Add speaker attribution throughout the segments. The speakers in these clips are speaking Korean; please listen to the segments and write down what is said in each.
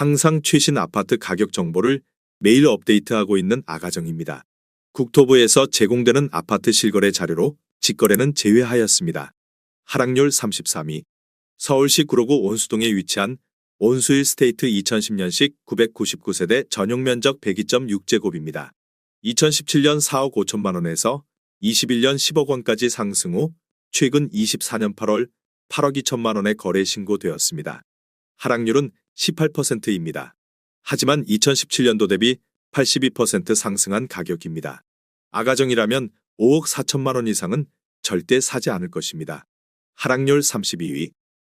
Speaker 1: 항상 최신 아파트 가격 정보를 매일 업데이트하고 있는 아가정입니다. 국토부에서 제공되는 아파트 실거래 자료로 직거래는 제외하였습니다. 하락률 33위. 서울시 구로구 온수동에 위치한 온수일 스테이트 2010년식 999세대 전용 면적 102.6제곱입니다. 2017년 4억 5천만 원에서 21년 10억 원까지 상승 후 최근 24년 8월 8억 2천만 원에 거래 신고되었습니다. 하락률은 18%입니다. 하지만 2017년도 대비 82% 상승한 가격입니다. 아가정이라면 5억 4천만 원 이상은 절대 사지 않을 것입니다. 하락률 32위.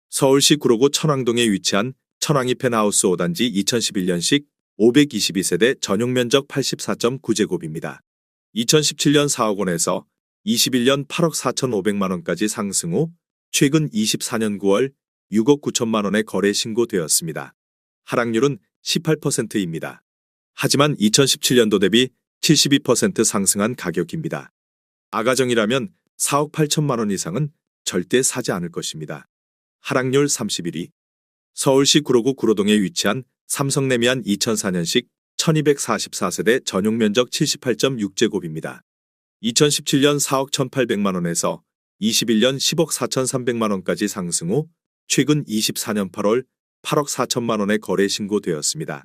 Speaker 1: 서울시 구로구 천왕동에 위치한 천왕이 펜하우스 5단지 2011년식 522세대 전용 면적 84.9제곱입니다. 2017년 4억 원에서 21년 8억 4,500만 원까지 상승 후 최근 24년 9월 6억 9천만 원에 거래 신고되었습니다. 하락률은 18%입니다. 하지만 2017년도 대비 72% 상승한 가격입니다. 아가정이라면 4억 8천만 원 이상은 절대 사지 않을 것입니다. 하락률 31위. 서울시 구로구 구로동에 위치한 삼성레미안 2004년식 1244세대 전용 면적 78.6제곱입니다. 2017년 4억 1,800만 원에서 21년 10억 4,300만 원까지 상승 후 최근 24년 8월 8억 4천만 원에 거래 신고되었습니다.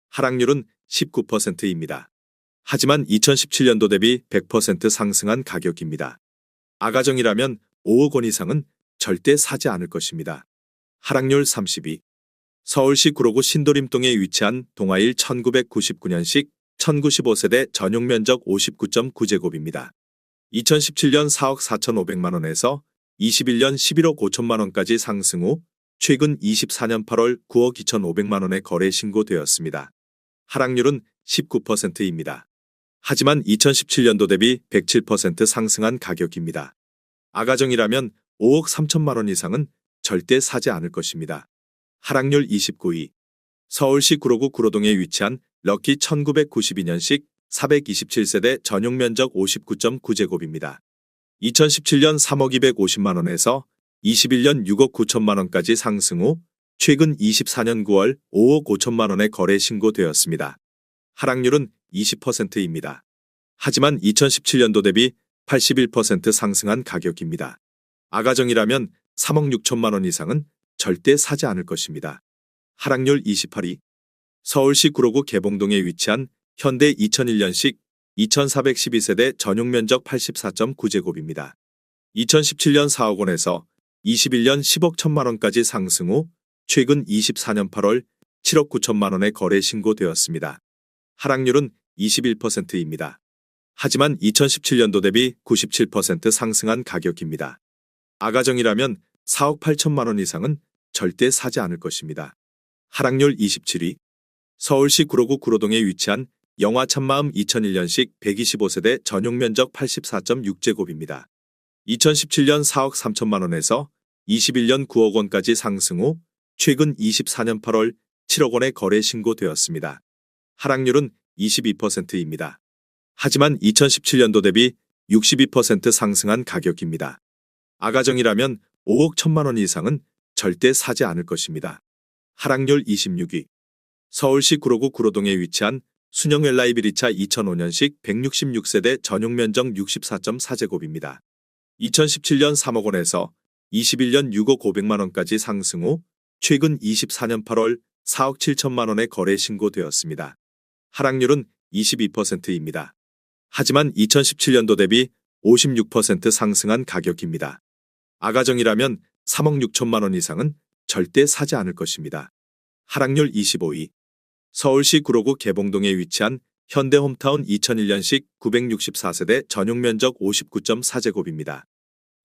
Speaker 1: 하락률은 19%입니다. 하지만 2017년도 대비 100% 상승한 가격입니다. 아가정이라면 5억 원 이상은 절대 사지 않을 것입니다. 하락률 32. 서울시 구로구 신도림동에 위치한 동아일 1999년식 1095세대 전용 면적 59.9제곱입니다. 2017년 4억 4,500만 원에서 21년 11억 5천만 원까지 상승 후 최근 24년 8월 9억 2,500만 원에 거래 신고되었습니다. 하락률은 19%입니다. 하지만 2017년도 대비 107% 상승한 가격입니다. 아가정이라면 5억 3천만 원 이상은 절대 사지 않을 것입니다. 하락률 29위. 서울시 구로구 구로동에 위치한 럭키 1992년식 427세대 전용 면적 59.9제곱입니다. 2017년 3억 250만 원에서 21년 6억 9천만 원까지 상승 후 최근 24년 9월 5억 5천만 원에 거래 신고되었습니다. 하락률은 20%입니다. 하지만 2017년도 대비 81% 상승한 가격입니다. 아가정이라면 3억 6천만 원 이상은 절대 사지 않을 것입니다. 하락률 28위. 서울시 구로구 개봉동에 위치한 현대 2001년식 2412세대 전용 면적 84.9제곱입니다. 2017년 4억 원에서 21년 10억 1천만 원까지 상승 후 최근 24년 8월 7억 9천만 원에 거래 신고되었습니다. 하락률은 21%입니다. 하지만 2017년도 대비 97% 상승한 가격입니다. 아가정이라면 4억 8천만 원 이상은 절대 사지 않을 것입니다. 하락률 27위. 서울시 구로구 구로동에 위치한 영화 참마음 2001년식 125세대 전용 면적 84.6제곱입니다. 2017년 4억 3천만 원에서 21년 9억 원까지 상승 후 최근 24년 8월 7억 원에 거래 신고되었습니다. 하락률은 22%입니다. 하지만 2017년도 대비 62% 상승한 가격입니다. 아가정이라면 5억 1천만 원 이상은 절대 사지 않을 것입니다. 하락률 26위. 서울시 구로구 구로동에 위치한 순영 웰라이비리차 2005년식 166세대 전용 면적 64.4제곱입니다. 2017년 3억 원에서 21년 6억 500만 원까지 상승 후 최근 24년 8월 4억 7천만 원에 거래 신고되었습니다. 하락률은 22%입니다. 하지만 2017년도 대비 56% 상승한 가격입니다. 아가정이라면 3억 6천만 원 이상은 절대 사지 않을 것입니다. 하락률 25위. 서울시 구로구 개봉동에 위치한 현대홈타운 2001년식 964세대 전용 면적 59.4제곱입니다.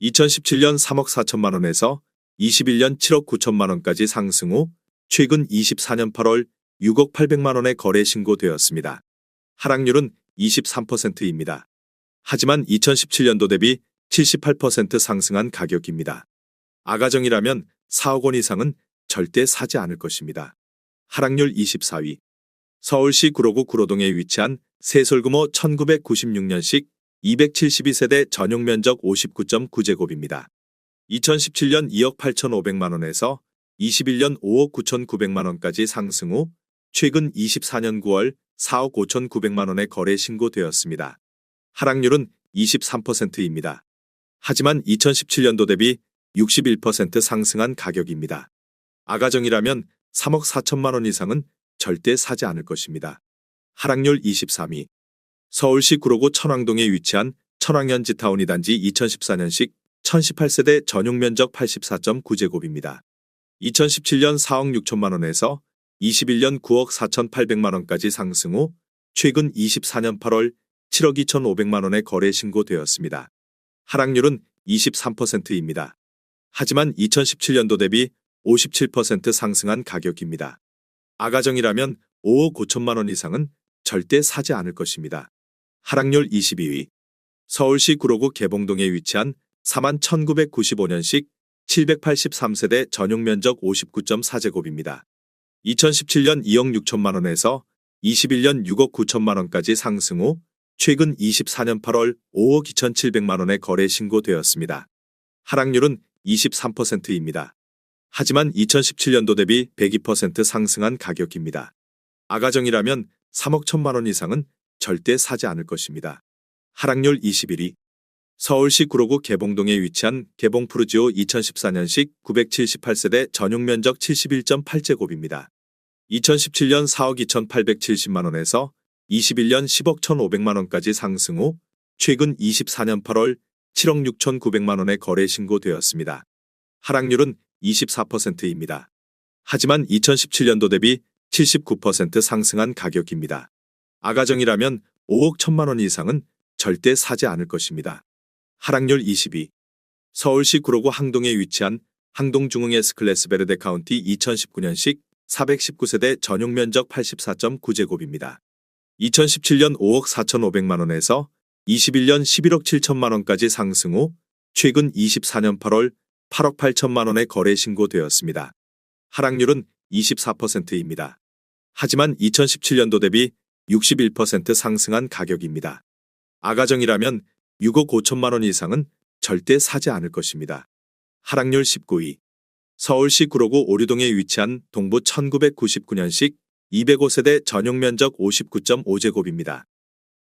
Speaker 1: 2017년 3억 4천만 원에서 21년 7억 9천만 원까지 상승 후 최근 24년 8월 6억 800만 원에 거래 신고되었습니다. 하락률은 23%입니다. 하지만 2017년도 대비 78% 상승한 가격입니다. 아가정이라면 4억 원 이상은 절대 사지 않을 것입니다. 하락률 24위. 서울시 구로구 구로동에 위치한 세솔금호 1996년식 272세대 전용 면적 59.9제곱입니다. 2017년 2억 8,500만 원에서 21년 5억 9,900만 원까지 상승 후 최근 24년 9월 4억 5,900만 원의 거래 신고되었습니다. 하락률은 23%입니다. 하지만 2017년도 대비 61% 상승한 가격입니다. 아가정이라면 3억 4천만 원 이상은 절대 사지 않을 것입니다. 하락률 23위. 서울시 구로구 천왕동에 위치한 천왕현지타운 2단지 2014년식 1018세대 전용 면적 84.9제곱입니다. 2017년 4억 6천만 원에서 21년 9억 4,800만 원까지 상승 후 최근 24년 8월 7억 2,500만 원의 거래 신고되었습니다. 하락률은 23%입니다. 하지만 2017년도 대비 57% 상승한 가격입니다. 아가정이라면 5억 5천만 원 이상은 절대 사지 않을 것입니다. 하락률 22위. 서울시 구로구 개봉동에 위치한 41,995년식 783세대 전용 면적 59.4제곱입니다. 2017년 2억 6천만 원에서 21년 6억 9천만 원까지 상승 후 최근 24년 8월 5억 2,700만 원의 거래 신고되었습니다. 하락률은 23%입니다. 하지만 2017년도 대비 102% 상승한 가격입니다. 아가정이라면 3억 1천만 원 이상은 절대 사지 않을 것입니다. 하락률 21위. 서울시 구로구 개봉동에 위치한 개봉푸르지오 2014년식 978세대 전용 면적 71.8제곱입니다. 2017년 4억 2,870만 원에서 21년 10억 1,500만 원까지 상승 후 최근 24년 8월 7억 6,900만 원의 거래 신고되었습니다. 하락률은 24%입니다. 하지만 2017년도 대비 79% 상승한 가격입니다. 아가정이라면 5억 1천만 원 이상은 절대 사지 않을 것입니다. 하락률 22. 서울시 구로구 항동에 위치한 항동중흥 S클래스 베르데 카운티 2019년식 419세대 전용 면적 84.9제곱입니다. 2017년 5억 4,500만 원에서 21년 11억 7천만 원까지 상승 후 최근 24년 8월 8억 8천만 원의 거래 신고되었습니다. 하락률은 24%입니다. 하지만 2017년도 대비 61% 상승한 가격입니다. 아가정이라면 6억 5천만 원 이상은 절대 사지 않을 것입니다. 하락률 19위. 서울시 구로구 오류동에 위치한 동부 1999년식 205세대 전용 면적 59.5제곱입니다.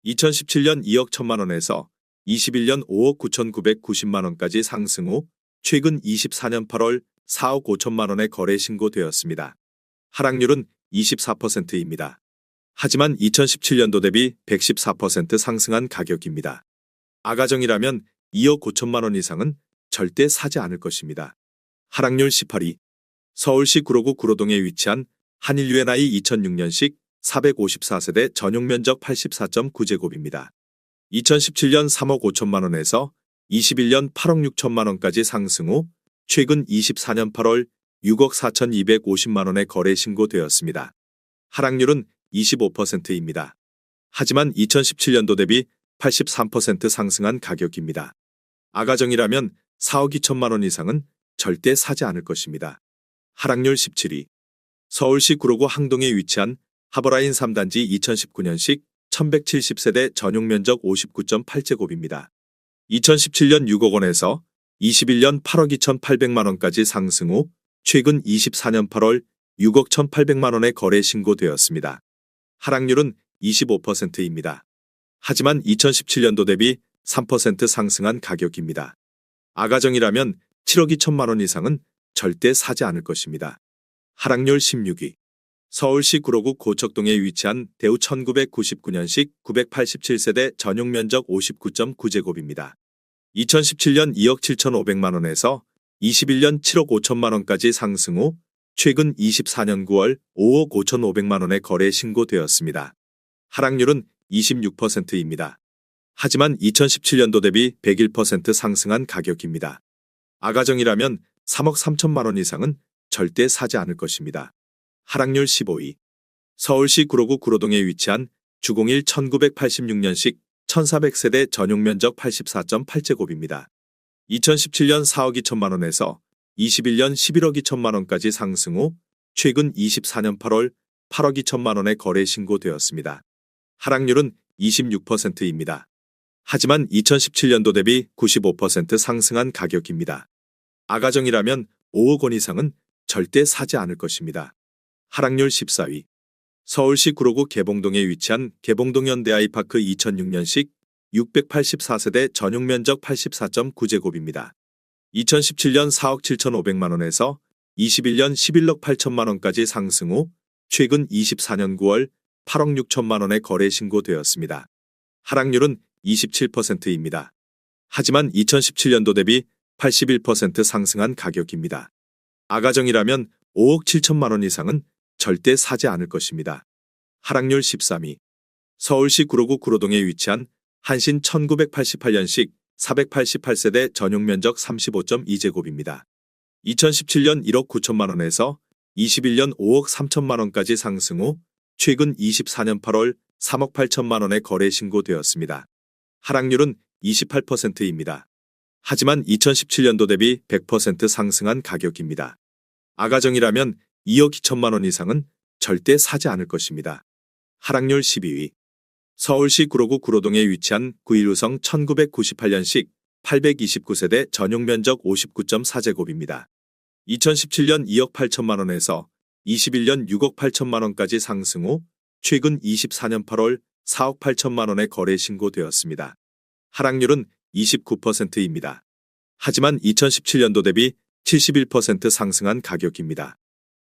Speaker 1: 2017년 2억 1천만 원에서 21년 5억 9,990만 원까지 상승 후 최근 24년 8월 4억 5천만 원의 거래 신고되었습니다. 하락률은 24%입니다. 하지만 2017년도 대비 114% 상승한 가격입니다. 아가정이라면 2억 5천만 원 이상은 절대 사지 않을 것입니다. 하락률 18위. 서울시 구로구 구로동에 위치한 한일 UNI 2006년식 454세대 전용 면적 84.9제곱입니다. 2017년 3억 5천만 원에서 21년 8억 6천만 원까지 상승 후 최근 24년 8월 6억 4,250만 원의 거래 신고되었습니다. 하락률은 25%입니다. 하지만 2017년도 대비 83% 상승한 가격입니다. 아가정이라면 4억 2천만 원 이상은 절대 사지 않을 것입니다. 하락률 17위. 서울시 구로구 항동에 위치한 하버라인 3단지 2019년식 1170세대 전용 면적 59.8제곱입니다. 2017년 6억 원에서 21년 8억 2,800만 원까지 상승 후 최근 24년 8월 6억 1,800만 원의 거래 신고되었습니다. 하락률은 25%입니다. 하지만 2017년도 대비 3% 상승한 가격입니다. 아가정이라면 7억 2천만 원 이상은 절대 사지 않을 것입니다. 하락률 16위. 서울시 구로구 고척동에 위치한 대우 1999년식 987세대 전용 면적 59.9제곱입니다. 2017년 2억 7,500만 원에서 21년 7억 5천만 원까지 상승 후 최근 24년 9월 5억 5,500만 원의 거래 신고되었습니다. 하락률은 26%입니다. 하지만 2017년도 대비 101% 상승한 가격입니다. 아가정이라면 3억 3천만 원 이상은 절대 사지 않을 것입니다. 하락률 15위. 서울시 구로구 구로동에 위치한 주공일 1986년식 1400세대 전용 면적 84.8제곱입니다. 2017년 4억 2천만 원에서 21년 11억 2천만 원까지 상승 후 최근 24년 8월 8억 2천만 원의 거래 신고되었습니다. 하락률은 26%입니다. 하지만 2017년도 대비 95% 상승한 가격입니다. 아가정이라면 5억 원 이상은 절대 사지 않을 것입니다. 하락률 14위. 서울시 구로구 개봉동에 위치한 개봉동 현대아이파크 2006년식 684세대 전용 면적 84.9제곱입니다. 2017년 4억 7,500만 원에서 21년 11억 8천만 원까지 상승 후 최근 24년 9월 8억 6천만 원에 거래 신고되었습니다. 하락률은 27%입니다. 하지만 2017년도 대비 81% 상승한 가격입니다. 아가정이라면 5억 7천만 원 이상은 절대 사지 않을 것입니다. 하락률 13위. 서울시 구로구 구로동에 위치한 한신 1988년식 488세대 전용 면적 35.2제곱입니다. 2017년 1억 9천만 원에서 21년 5억 3천만 원까지 상승 후 최근 24년 8월 3억 8천만 원에 거래 신고되었습니다. 하락률은 28%입니다. 하지만 2017년도 대비 100% 상승한 가격입니다. 아가정이라면 2억 2천만 원 이상은 절대 사지 않을 것입니다. 하락률 12위. 서울시 구로구 구로동에 위치한 9.15성 1998년식 829세대 전용 면적 59.4제곱입니다. 2017년 2억 8천만 원에서 21년 6억 8천만 원까지 상승 후 최근 24년 8월 4억 8천만 원에 거래 신고되었습니다. 하락률은 29%입니다. 하지만 2017년도 대비 71% 상승한 가격입니다.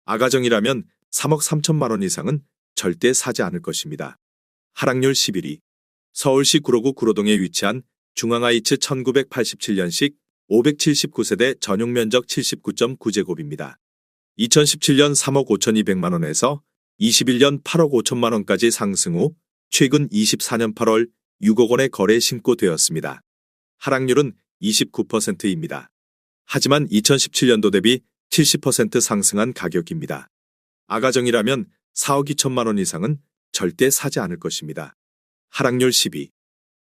Speaker 1: 아가정이라면 3억 3천만 원 이상은 절대 사지 않을 것입니다. 하락률 11위. 서울시 구로구 구로동에 위치한 중앙하이츠 1987년식 579세대 전용 면적 79.9제곱입니다. 2017년 3억 5,200만 원에서 21년 8억 5천만 원까지 상승 후 최근 24년 8월 6억 원에 거래 신고되었습니다. 하락률은 29%입니다. 하지만 2017년도 대비 70% 상승한 가격입니다. 아가정이라면 4억 2천만 원 이상은 절대 사지 않을 것입니다. 하락률 10위.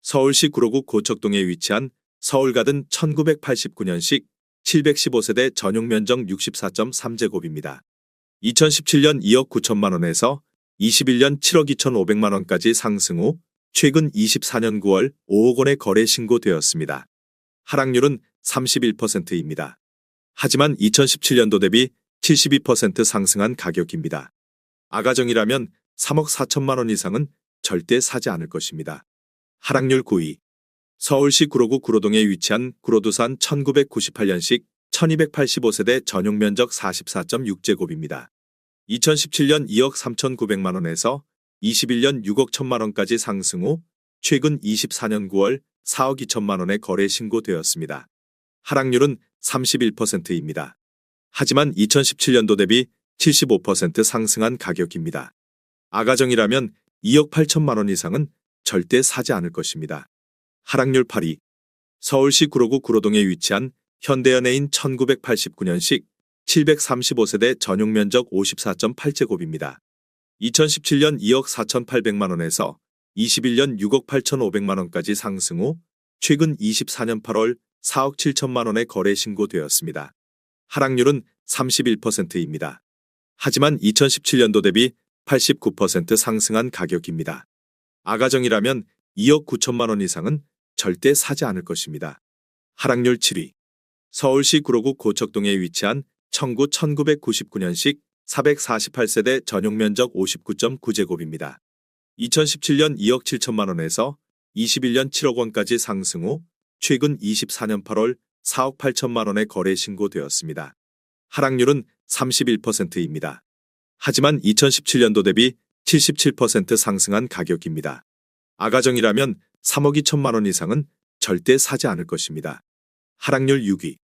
Speaker 1: 서울시 구로구 고척동에 위치한 서울가든 1989년식 715세대 전용 면적 64.3제곱입니다. 2017년 2억 9천만 원에서 21년 7억 2,500만 원까지 상승 후 최근 24년 9월 5억 원에 거래 신고되었습니다. 하락률은 31%입니다. 하지만 2017년도 대비 72% 상승한 가격입니다. 아가정이라면 3억 4천만 원 이상은 절대 사지 않을 것입니다. 하락률 9위. 서울시 구로구 구로동에 위치한 구로두산 1998년식 1285세대 전용 면적 44.6제곱입니다. 2017년 2억 3,900만 원에서 21년 6억 1천만 원까지 상승 후 최근 24년 9월 4억 2천만 원에 거래 신고되었습니다. 하락률은 31%입니다. 하지만 2017년도 대비 75% 상승한 가격입니다. 아가정이라면 2억 8천만 원 이상은 절대 사지 않을 것입니다. 하락률 8위. 서울시 구로구 구로동에 위치한 현대연예인 1989년식 735세대 전용 면적 54.8제곱입니다. 2017년 2억 4,800만 원에서 21년 6억 8,500만 원까지 상승 후 최근 24년 8월 4억 7천만 원에 거래 신고되었습니다. 하락률은 31%입니다. 하지만 2017년도 대비 89% 상승한 가격입니다. 아가정이라면 2억 9천만 원 이상은 절대 사지 않을 것입니다. 하락률 7위. 서울시 구로구 고척동에 위치한 청구 1999년식 448세대 전용 면적 59.9제곱입니다. 2017년 2억 7천만 원에서 21년 7억 원까지 상승 후 최근 24년 8월 4억 8천만 원에 거래 신고되었습니다. 하락률은 31%입니다. 하지만 2017년도 대비 77% 상승한 가격입니다. 아가정이라면 3억 2천만 원 이상은 절대 사지 않을 것입니다. 하락률 6위.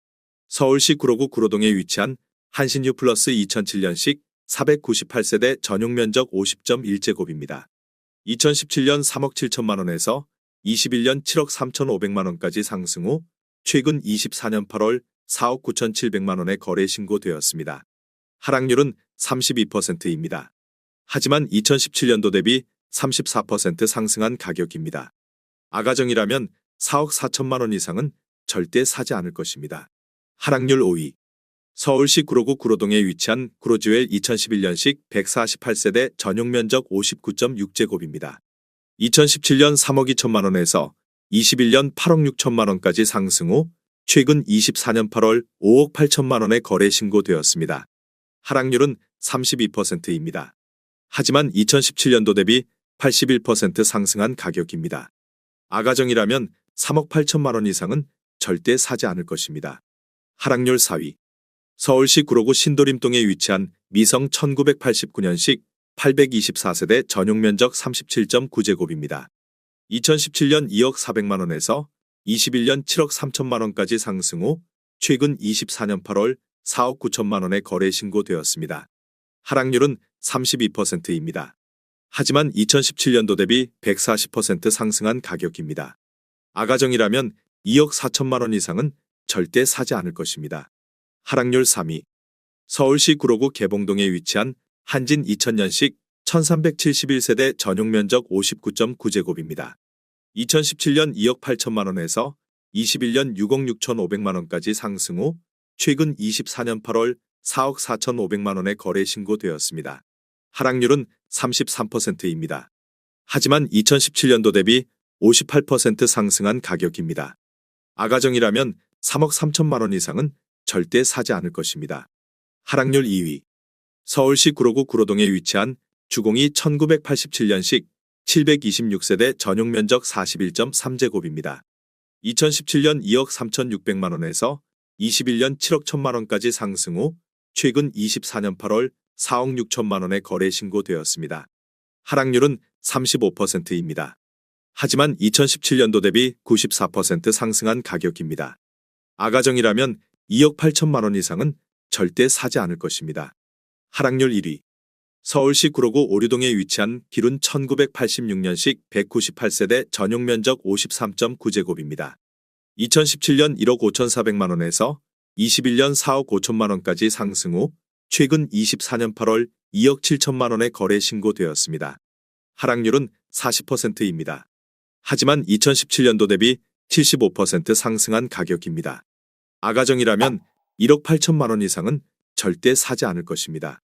Speaker 1: 서울시 구로구 구로동에 위치한 한신유 플러스 2007년식 498세대 전용 면적 50.1제곱입니다. 2017년 3억 7천만 원에서 21년 7억 3,500만 원까지 상승 후 최근 24년 8월 4억 9,700만 원에 거래 신고되었습니다. 하락률은 32%입니다. 하지만 2017년도 대비 34% 상승한 가격입니다. 아가정이라면 4억 4천만 원 이상은 절대 사지 않을 것입니다. 하락률 5위. 서울시 구로구 구로동에 위치한 구로지웰 2011년식 148세대 전용 면적 59.6제곱입니다. 2017년 3억 2천만 원에서 21년 8억 6천만 원까지 상승 후 최근 24년 8월 5억 8천만 원에 거래 신고되었습니다. 하락률은 32%입니다. 하지만 2017년도 대비 81% 상승한 가격입니다. 아가정이라면 3억 8천만 원 이상은 절대 사지 않을 것입니다. 하락률 4위. 서울시 구로구 신도림동에 위치한 미성 1989년식 824세대 전용 면적 37.9제곱입니다. 2017년 2억 400만 원에서 21년 7억 3천만 원까지 상승 후 최근 24년 8월 4억 9천만 원에 거래 신고되었습니다. 하락률은 32%입니다. 하지만 2017년도 대비 140% 상승한 가격입니다. 아가정이라면 2억 4천만 원 이상은 절대 사지 않을 것입니다. 하락률 3위. 서울시 구로구 개봉동에 위치한 한진 2000년식 1371세대 전용 면적 59.9제곱입니다. 2017년 2억 8천만 원에서 21년 6억 6천5백만 원까지 상승 후 최근 24년 8월 4억 4천5백만 원에 거래 신고되었습니다. 하락률은 33%입니다. 하지만 2017년도 대비 58% 상승한 가격입니다. 아가정이라면 3억 3천만 원 이상은 절대 사지 않을 것입니다. 하락률 2위. 서울시 구로구 구로동에 위치한 주공이 1987년식 726세대 전용 면적 41.3제곱입니다. 2017년 2억 3천6백만 원에서 21년 7억 1천만 원까지 상승 후 최근 24년 8월 4억 6천만 원에 거래 신고되었습니다. 하락률은 35%입니다. 하지만 2017년도 대비 94% 상승한 가격입니다. 아가정이라면 2억 8천만 원 이상은 절대 사지 않을 것입니다. 하락률 1위. 서울시 구로구 오류동에 위치한 기룬 1986년식 198세대 전용 면적 53.9제곱입니다. 2017년 1억 5천4백만 원에서 21년 4억 5천만 원까지 상승 후 최근 24년 8월 2억 7천만 원에 거래 신고되었습니다. 하락률은 40%입니다. 하지만 2017년도 대비 75% 상승한 가격입니다. 아가정이라면 1억 8천만 원 이상은 절대 사지 않을 것입니다.